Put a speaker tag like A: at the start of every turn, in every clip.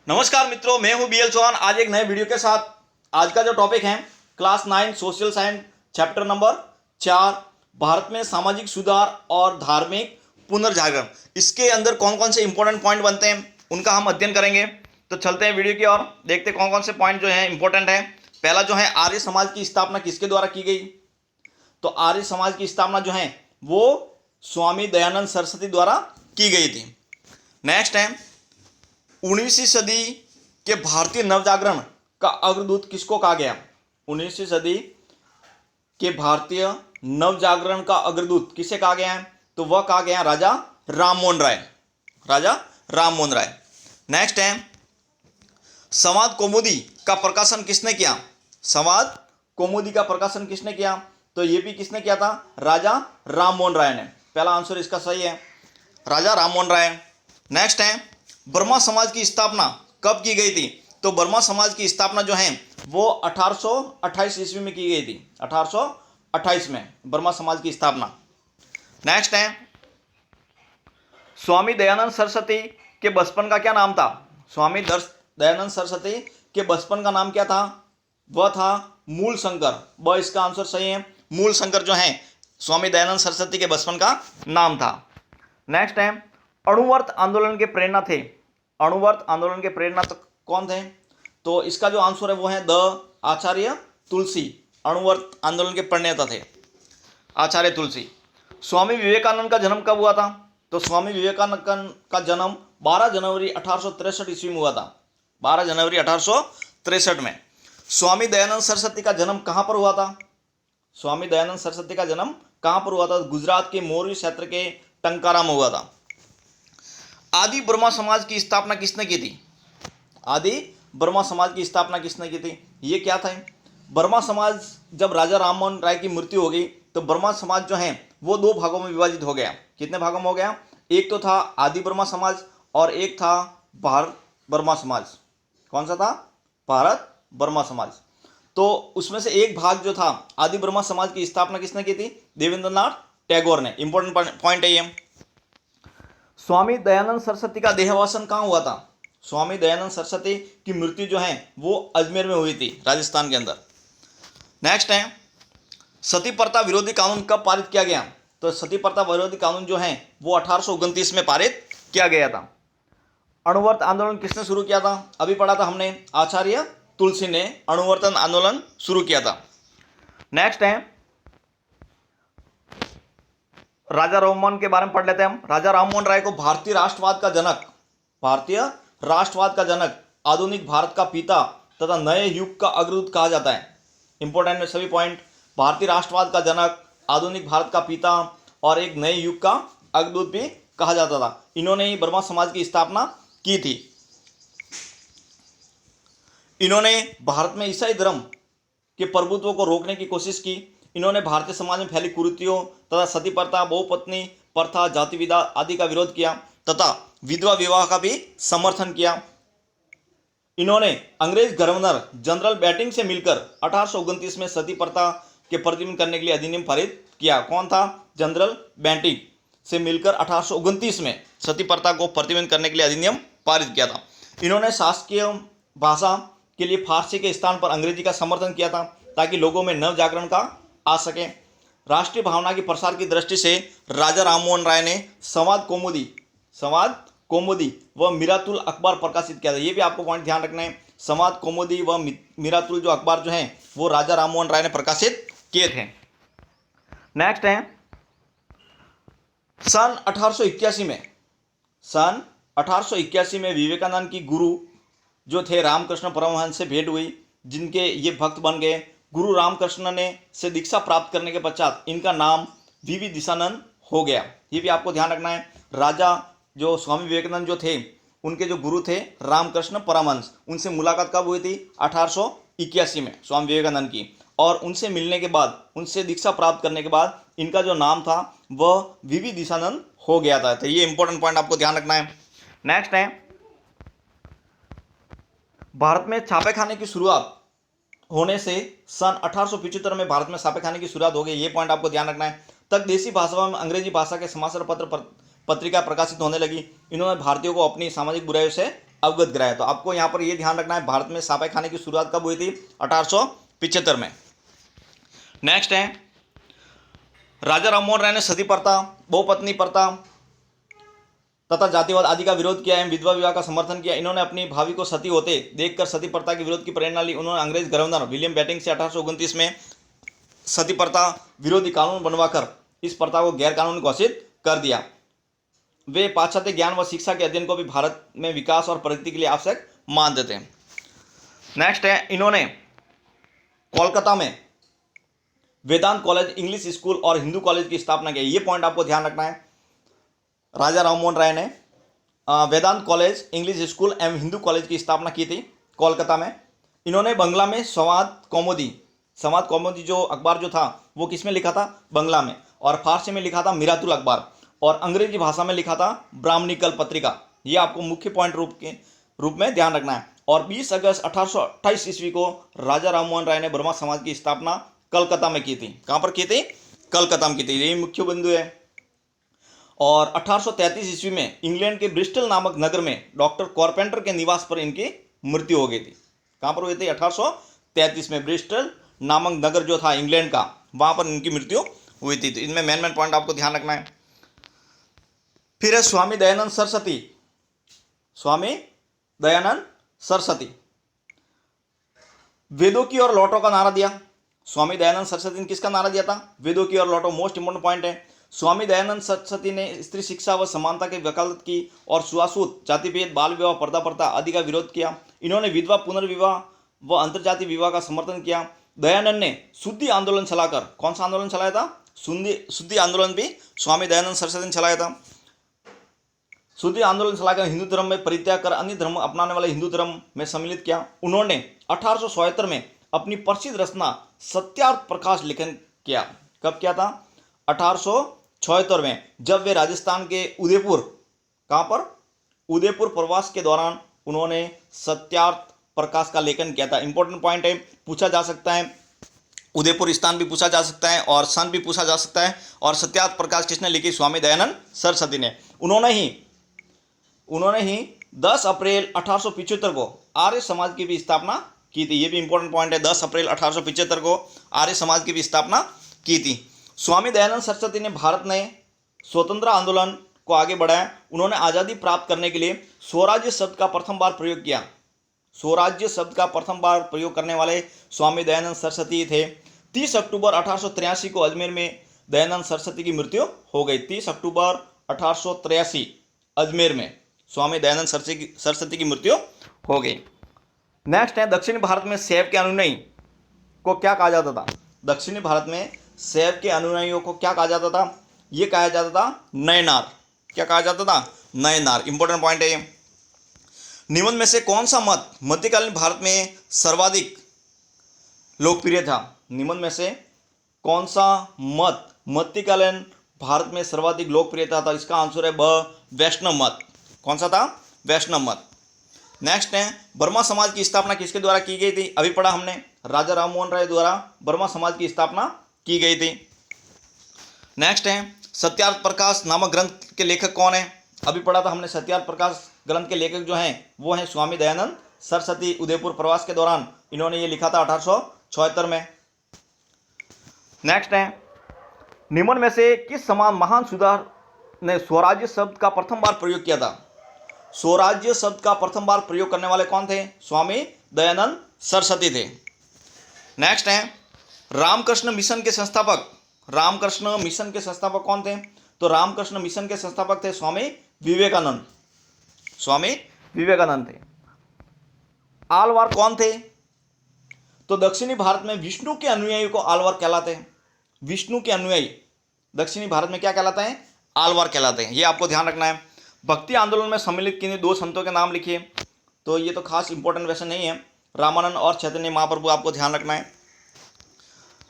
A: नमस्कार मित्रों, मैं हूं बीएल चौहान। आज एक नए वीडियो के साथ। आज का जो टॉपिक है class 9 social science chapter number 4, Bharat में सामाजिक सुधार और धार्मिक पुनर्जागरण। इसके अंदर कौन कौन से इंपॉर्टेंट पॉइंट बनते हैं उनका हम अध्ययन करेंगे। तो चलते हैं वीडियो की ओर, देखते कौन कौन से पॉइंट जो है इंपॉर्टेंट है। पहला जो है, आर्य समाज की स्थापना किसके द्वारा की गई? तो आर्य समाज की स्थापना जो है वो स्वामी दयानंद सरस्वती द्वारा की गई थी। नेक्स्ट है, 19वीं सदी के भारतीय नवजागरण का अग्रदूत किसको कहा गया? 19वीं सदी के भारतीय नवजागरण का अग्रदूत किसे कहा गया है? तो वह कहा गया राजा राममोहन राय। राजा राममोहन राय। नेक्स्ट है, संवाद कौमुदी का प्रकाशन किसने किया? संवाद कौमुदी का प्रकाशन किसने किया? तो ये भी किसने किया था? राजा राममोहन राय ने। पहला आंसर इसका सही है, राजा राममोहन राय। नेक्स्ट है, ब्रह्मा समाज की स्थापना कब की गई थी? तो ब्रह्मा समाज की स्थापना जो है वो 1828 ईस्वी में की गई थी। 1828 में ब्रह्मा समाज की स्थापना। नेक्स्ट है, स्वामी दयानंद सरस्वती के बचपन का क्या नाम था? स्वामी दयानंद सरस्वती के बचपन का नाम क्या था? वह था मूल शंकर। वह इसका आंसर सही है, मूल शंकर जो है स्वामी दयानंद सरस्वती के बचपन का नाम था। नेक्स्ट है, अणुवर्त आंदोलन के प्रेरणा थे। अणुवर्त आंदोलन के प्रेरणा कौन थे? तो इसका जो आंसर है वो है द आचार्य तुलसी। अणुवर्त आंदोलन के प्रणेता थे आचार्य तुलसी। स्वामी विवेकानंद का जन्म कब हुआ था? तो स्वामी विवेकानंद का जन्म 12 जनवरी 1863 ईस्वी में हुआ था। 12 जनवरी 1863 में। स्वामी दयानंद सरस्वती का जन्म कहाँ पर हुआ था? स्वामी दयानंद सरस्वती का जन्म कहाँ पर हुआ था? गुजरात के मोरवी क्षेत्र के टंकारा में हुआ था। आदि ब्रह्मा समाज की स्थापना किसने की थी? आदि ब्रह्मा समाज की स्थापना किसने की थी? ये क्या था? ब्रह्मा समाज, जब राजा राममोहन राय की मृत्यु हो गई तो ब्रह्मा समाज जो है वो दो भागों में विभाजित हो गया। कितने भागों में हो गया? एक तो था आदि ब्रह्मा समाज और एक था भारत ब्रह्मा समाज। कौन सा था? भारत ब्रह्मा समाज। तो उसमें से एक भाग जो था आदि ब्रह्मा समाज की स्थापना किसने की थी? देवेंद्रनाथ टैगोर ने। इंपॉर्टेंट पॉइंट है ये। स्वामी दयानंद सरस्वती का देहावसान कहाँ हुआ था? स्वामी दयानंद सरस्वती की मृत्यु जो है वो अजमेर में हुई थी, राजस्थान के अंदर। नेक्स्ट है, सती प्रथा विरोधी कानून कब पारित किया गया? तो सती प्रथा विरोधी कानून जो है वो 1829 में पारित किया गया था। अणुवर्त आंदोलन किसने शुरू किया था? अभी पढ़ा था हमने, आचार्य तुलसी ने अणुवर्तन आंदोलन शुरू किया था। नेक्स्ट है, राजा राममोहन के बारे में पढ़ लेते हैं हम। राजा राममोहन राय को भारतीय राष्ट्रवाद का जनक, भारतीय राष्ट्रवाद का जनक, आधुनिक भारत का पिता तथा नए युग का अग्रदूत कहा जाता है। इंपॉर्टेंट में सभी पॉइंट, भारतीय राष्ट्रवाद का जनक, आधुनिक भारत का पिता और एक नए युग का अग्रदूत भी कहा जाता था। इन्होंने ही ब्रह्मा समाज की स्थापना की थी। इन्होंने भारत में ईसाई धर्म के प्रभुत्व को रोकने की कोशिश की। इन्होंने भारतीय समाज में फैली कुरीतियों तथा सती प्रथा, बहुपत्नी प्रथा, जाति विवाद आदि का विरोध किया तथा विधवा विवाह का भी समर्थन किया। इन्होंने अंग्रेज गवर्नर जनरल बैटिंग से मिलकर 1829 में सती प्रथा के प्रतिबंध करने के लिए अधिनियम पारित किया। कौन था? जनरल बैटिंग से मिलकर 1829 में सती प्रथा को प्रतिबंध करने के लिए अधिनियम पारित किया था। इन्होंने शासकीय भाषा के लिए फारसी के स्थान पर अंग्रेजी का समर्थन किया था ताकि लोगों में नव जागरण का आ सके। राष्ट्रीय भावना के प्रसार की दृष्टि से राजा राममोहन राय ने संवाद कौमुदी व मीरातुल अखबार प्रकाशित किया था। ये भी आपको पॉइंट ध्यान रखना है। संवाद कौमुदी व मीरातुल जो अखबार जो है वो राजा राममोहन राय ने प्रकाशित किए थे। नेक्स्ट है, सन 1881 में विवेकानंद की गुरु जो थे रामकृष्ण परमहंस से भेंट हुई, जिनके ये भक्त बन गए। गुरु रामकृष्ण ने से दीक्षा प्राप्त करने के पश्चात इनका नाम वीवी दिशानंद हो गया। ये भी आपको ध्यान रखना है। राजा जो स्वामी विवेकानंद जो थे उनके जो गुरु थे रामकृष्ण परमहंस, उनसे मुलाकात कब हुई थी? 1881 में स्वामी विवेकानंद की। और उनसे मिलने के बाद, उनसे दीक्षा प्राप्त करने के बाद इनका जो नाम था वह वीवी दिशानंद हो गया था। तो ये इंपॉर्टेंट पॉइंट आपको ध्यान रखना है। नेक्स्ट है, भारत में छापेखाने की शुरुआत होने से सन 1875 में भारत में छापेखाने की शुरुआत हो गई। ये पॉइंट आपको ध्यान रखना है। तक देसी भाषा में अंग्रेजी भाषा के समाचार पत्र पत्रिका प्रकाशित होने लगी। इन्होंने भारतीयों को अपनी सामाजिक बुराइयों से अवगत कराया। तो आपको यहाँ पर ये ध्यान रखना है, भारत में छापे खाने की शुरुआत कब हुई थी? 1875 में। नेक्स्ट है, राजा राममोहन राय ने सती प्रथा, बहुपत्नी प्रथा तथा जातिवाद आदि का विरोध किया एवं विधवा विवाह का समर्थन किया। इन्होंने अपनी भाभी को सती होते देखकर सती प्रथा के विरोध की प्रेरणा ली। उन्होंने अंग्रेज गवर्नर विलियम बेटिंग से 1829 में सती प्रथा विरोधी कानून बनवाकर इस प्रथा को गैर कानूनी घोषित कर दिया। वे पाश्चात्य ज्ञान व शिक्षा के अध्ययन को भी भारत में विकास और प्रगति के लिए आवश्यक मान देते हैं। नेक्स्ट है, इन्होंने कोलकाता में वेदांत कॉलेज, इंग्लिश स्कूल और हिंदू कॉलेज की स्थापना की। ये पॉइंट आपको ध्यान रखना है। राजा राममोहन राय ने वेदांत कॉलेज, इंग्लिश स्कूल एवं हिंदू कॉलेज की स्थापना की थी कोलकाता में। इन्होंने बंगला में संवाद कौमुदी जो अखबार जो था वो किस में लिखा था? बंगला में। और फारसी में लिखा था मिरातुल अखबार, और अंग्रेजी भाषा में लिखा था ब्राह्मणिकल पत्रिका। ये आपको मुख्य पॉइंट रूप में ध्यान रखना है। और 20 अगस्त 1828 ईस्वी को राजा राममोहन राय ने ब्रह्मा समाज की स्थापना कलकत्ता में की थी। कहाँ पर की थी? कलकत्ता में की थी। यही मुख्य बिंदु है। और 1833 ईस्वी में इंग्लैंड के ब्रिस्टल नामक नगर में डॉक्टर कॉर्पेंटर के निवास पर इनकी मृत्यु हो गई थी। कहाँ पर हुई थी? 1833 में ब्रिस्टल नामक नगर जो था इंग्लैंड का, वहां पर इनकी मृत्यु हुई थी। तो इनमें मेन पॉइंट आपको ध्यान रखना है। फिर है स्वामी दयानंद सरस्वती। स्वामी दयानंद सरस्वती वेदों की ओर लौटो का नारा दिया। स्वामी दयानंद सरस्वती ने किसका नारा दिया था? वेदों की ओर लौटो। मोस्ट इंपोर्टेंट पॉइंट है। स्वामी दयानंद सरस्वती ने स्त्री शिक्षा व समानता की वकालत की और छुआछूत, जातिभेद, बाल विवाह, पर्दा प्रथा आदि का विरोध किया। इन्होंने विधवा पुनर्विवाह व अंतर्जातीय विवाह का समर्थन किया। दयानंद ने शुद्धि आंदोलन चलाकर, कौन सा आंदोलन चलाया था? शुद्धि आंदोलन भी स्वामी दयानंद सरस्वती ने चलाया था। शुद्धि आंदोलन चलाकर हिंदू धर्म में परित्याग कर अन्य धर्म अपनाने वाले हिंदू धर्म में सम्मिलित किया। उन्होंने 1877 में अपनी प्रसिद्ध रचना सत्यार्थ प्रकाश लेखन किया। कब किया था? 1876 में, जब वे राजस्थान के उदयपुर, कहाँ पर? उदयपुर प्रवास के दौरान उन्होंने सत्यार्थ प्रकाश का लेखन किया था। इंपॉर्टेंट पॉइंट है, पूछा जा सकता है। उदयपुर स्थान भी पूछा जा सकता है और सन भी पूछा जा सकता है। और सत्यार्थ प्रकाश किसने लिखी? स्वामी दयानंद सरस्वती ने। उन्होंने ही 10 अप्रैल 1875 को आर्य समाज की भी स्थापना की थी। ये भी इंपॉर्टेंट पॉइंट है। 10 अप्रैल 1875 को आर्य समाज की भी स्थापना की थी। स्वामी दयानंद सरस्वती ने भारत में स्वतंत्र आंदोलन को आगे बढ़ाया। उन्होंने आज़ादी प्राप्त करने के लिए स्वराज्य शब्द का प्रथम बार प्रयोग किया। स्वराज्य शब्द का प्रथम बार प्रयोग करने वाले स्वामी दयानंद सरस्वती थे। 30 अक्टूबर 1883 को अजमेर में दयानंद सरस्वती की मृत्यु हो गई। 30 अक्टूबर 1883 अजमेर में स्वामी दयानंद सरस्वती की मृत्यु हो गई। नेक्स्ट है, दक्षिणी भारत में शैव के अनुयायी को क्या कहा जाता था? दक्षिणी भारत में शैव के अनुयायियों को क्या कहा जाता था? ये कहा जाता था नयनार। क्या कहा जाता था? नयनार। इंपॉर्टेंट पॉइंट है। निम्न में से कौन सा मत मध्यकालीन भारत में सर्वाधिक लोकप्रिय था? निम्न में से कौन सा मत मध्यकालीन भारत में सर्वाधिक लोकप्रियता था? इसका आंसर है ब, वैष्णव मत। कौन सा था? वैष्णव मत। नेक्स्ट है, ब्रह्मा समाज की स्थापना किसके द्वारा की गई थी? अभी पढ़ा हमने, राजा राममोहन राय द्वारा ब्रह्मा समाज की स्थापना की गई थी। नेक्स्ट है, सत्यार्थ प्रकाश नामक ग्रंथ के लेखक कौन है? अभी पढ़ा था हमने, सत्यार्थ प्रकाश ग्रंथ के लेखक जो हैं वो हैं स्वामी दयानंद सरस्वती। उदयपुर प्रवास के दौरान इन्होंने ये लिखा था 1876 में। नेक्स्ट है, निम्न में से किस समान महान सुधार ने स्वराज्य शब्द का प्रथम बार प्रयोग किया था? स्वराज्य शब्द का प्रथम बार प्रयोग करने वाले कौन थे? स्वामी दयानंद सरस्वती थे। नेक्स्ट है, रामकृष्ण मिशन के संस्थापक। रामकृष्ण मिशन के संस्थापक कौन थे? तो रामकृष्ण मिशन के संस्थापक थे स्वामी विवेकानंद। स्वामी विवेकानंद थे। आलवार कौन थे? तो दक्षिणी भारत में विष्णु के अनुयायी को आलवार कहलाते हैं। विष्णु के अनुयायी दक्षिणी भारत में क्या कहलाते हैं? आलवार कहलाते हैं। ये आपको ध्यान रखना है। भक्ति आंदोलन में सम्मिलित किन्हीं 2 संतों के नाम लिखिए। तो ये तो खास इंपॉर्टेंट वैसे नहीं है, रामानंद और चैतन्य महाप्रभु, आपको ध्यान रखना है।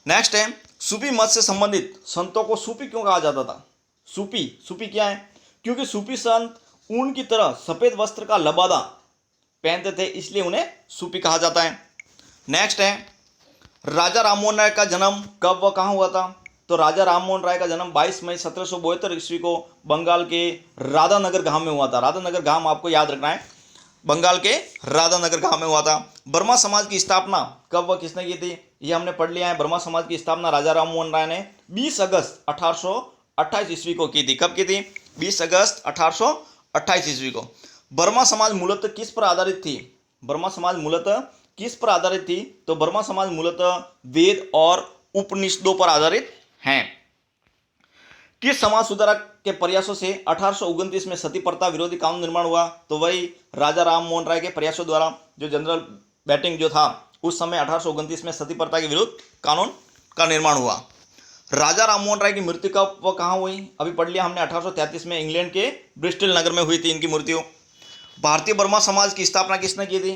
A: नेक्स्ट है, सूफी मत से संबंधित संतों को सूफी क्यों कहा जाता था? सूफी क्या है? क्योंकि सूफी संत ऊन की तरह सफेद वस्त्र का लबादा पहनते थे, इसलिए उन्हें सूफी कहा जाता है। नेक्स्ट है, राजा राममोहन राय का जन्म कब व कहाँ हुआ था? तो राजा राममोहन राय का जन्म 22 मई 1772 ईस्वी को बंगाल के राधानगर गांव में हुआ था। राधानगर गांव आपको याद रखना है। बंगाल के राधानगर गांव में हुआ था। वर्मा समाज की स्थापना कब व किसने की थी, ये हमने पढ़ लिया है। वर्मा समाज की स्थापना राजा राम मोहन राय ने 20 अगस्त 1828 ईस्वी को की थी। कब की थी? 20 अगस्त 1828 ईस्वी को। वर्मा समाज मूलतः किस पर आधारित थी? वर्मा समाज मूलतः किस पर आधारित थी? तो वर्मा समाज मूलतः वेद और उपनिषदों पर आधारित हैं। किस समाज सुधारक के प्रयासों से 1829 में सती प्रथा विरोधी कानून निर्माण हुआ? तो वही राजा राम मोहन राय के प्रयासों द्वारा, जो जनरल बैटिंग जो था उस समय 1829 में सती प्रथा के विरुद्ध कानून का निर्माण हुआ। राजा राम मोहन राय की मृत्यु कब व कहाँ हुई? अभी पढ़ लिया हमने, 1833 में इंग्लैंड के ब्रिस्टल नगर में हुई थी इनकी मृत्यु। भारतीय वर्मा समाज की स्थापना किसने की थी?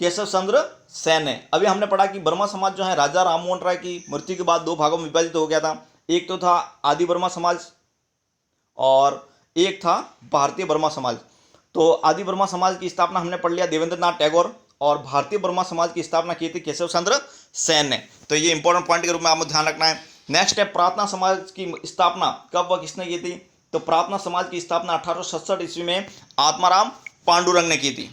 A: केशव चंद्र सेन ने। अभी हमने पढ़ा कि वर्मा समाज जो है राजा राम मोहन राय की मृत्यु के बाद दो भागों में विभाजित हो गया था। एक तो था आदि वर्मा समाज और एक था भारतीय वर्मा समाज। तो आदि वर्मा समाज की स्थापना हमने पढ़ लिया देवेंद्र नाथ टैगोर, और भारतीय वर्मा समाज की स्थापना की थी केशव चंद्र सेन ने। तो ये इंपॉर्टेंट पॉइंट के रूप में आपको ध्यान रखना है। नेक्स्ट है प्रार्थना समाज की स्थापना कब व किसने की थी? तो प्रार्थना समाज की स्थापना 1867 ईस्वी में आत्माराम पांडुरंग ने की थी।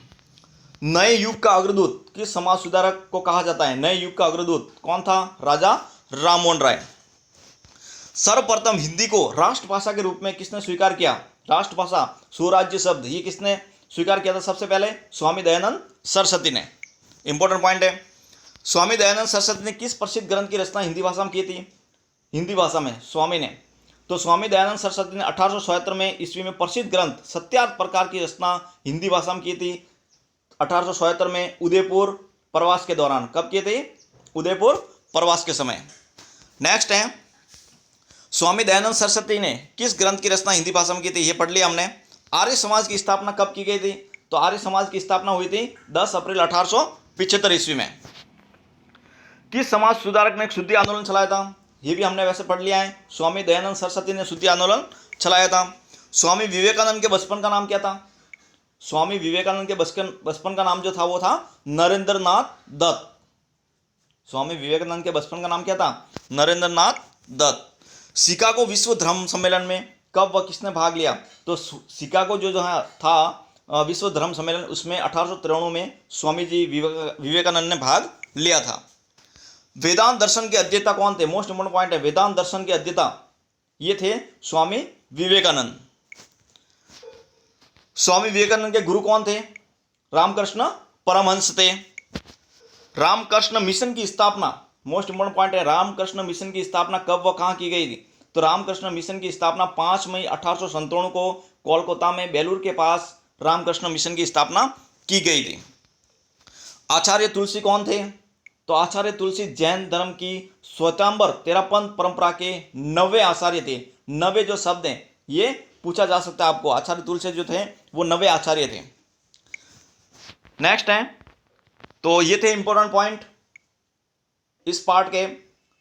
A: नए युग का अग्रदूत किस समाज सुधारक को कहा जाता है? नए युग का अग्रदूत कौन था? राजा राममोहन राय। सर्वप्रथम हिंदी को राष्ट्रभाषा के रूप में किसने स्वीकार किया? राष्ट्रभाषा, स्वराज्य शब्द, ये किसने स्वीकार किया था सबसे पहले? स्वामी दयानंद सरस्वती ने। इंपॉर्टेंट पॉइंट है। स्वामी दयानंद सरस्वती ने किस प्रसिद्ध ग्रंथ की रचना हिंदी भाषा में की थी? हिंदी भाषा में स्वामी ने। तो स्वामी दयानंद सरस्वती ने 1877 में ईस्वी में प्रसिद्ध ग्रंथ सत्यार्थ प्रकार की रचना हिंदी भाषा में की थी। 1877 में उदयपुर प्रवास के दौरान। कब किए थे? उदयपुर प्रवास के समय। नेक्स्ट है, स्वामी दयानंद सरस्वती ने किस ग्रंथ की रचना हिंदी भाषा में की थी? ये पढ़ लिया हमने। आर्य समाज की स्थापना कब की गई थी? तो आर्य समाज की स्थापना हुई थी 10 अप्रैल 1875 ईस्वी में। किस समाज सुधारक ने शुद्धि आंदोलन चलाया था? ये भी हमने वैसे पढ़ लिया है। स्वामी दयानंद सरस्वती ने शुद्धि आंदोलन चलाया था। स्वामी विवेकानंद के बचपन का नाम क्या था? स्वामी विवेकानंद के बचपन का नाम जो था वो था नरेंद्र नाथ दत्त। स्वामी विवेकानंद के बचपन का नाम क्या था? नरेंद्र नाथ दत्त। शिकागो विश्व धर्म सम्मेलन में कब व किसने भाग लिया? तो शिकागो जो है था विश्व धर्म सम्मेलन, उसमें 1893 में स्वामी जी विवेकानंद ने भाग लिया था। वेदांत दर्शन के अध्येता कौन थे? मोस्ट इंपोर्टेंट पॉइंट है, वेदांत दर्शन के अध्येता ये थे स्वामी विवेकानंद। स्वामी विवेकानंद के गुरु कौन थे? रामकृष्ण परमहंस थे। रामकृष्ण मिशन की स्थापना, मोस्ट इंपोर्टेंट पॉइंट है, रामकृष्ण मिशन की स्थापना कब व कहां की गई थी? तो रामकृष्ण मिशन की स्थापना 5 मई 1897 को कोलकाता में बेलूर के पास रामकृष्ण मिशन की स्थापना की गई थी। आचार्य तुलसी कौन थे? तो आचार्य तुलसी जैन धर्म की श्वेतांबर तेरापंथ परंपरा के 9वें आचार्य थे। 9वें जो शब्द हैं ये पूछा जा सकता है आपको। आचार्य तुलसी जो थे वो 9वें आचार्य थे। नेक्स्ट है, तो ये थे इंपॉर्टेंट पॉइंट इस पार्ट के।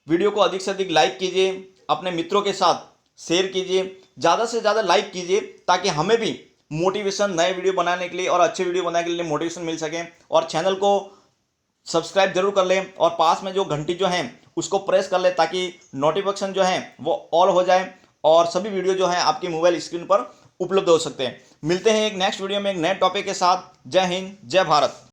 A: वीडियो को अधिक से अधिक लाइक कीजिए, अपने मित्रों के साथ शेयर कीजिए, ज़्यादा से ज़्यादा लाइक कीजिए ताकि हमें भी मोटिवेशन नए वीडियो बनाने के लिए और अच्छे वीडियो बनाने के लिए मोटिवेशन मिल सके। और चैनल को सब्सक्राइब जरूर कर लें और पास में जो घंटी जो है उसको प्रेस कर लें ताकि नोटिफिकेशन जो है वो ऑल हो जाए और सभी वीडियो जो है आपकी मोबाइल स्क्रीन पर उपलब्ध हो सकते हैं। मिलते हैं एक नेक्स्ट वीडियो में एक नए टॉपिक के साथ। जय हिंद, जय भारत।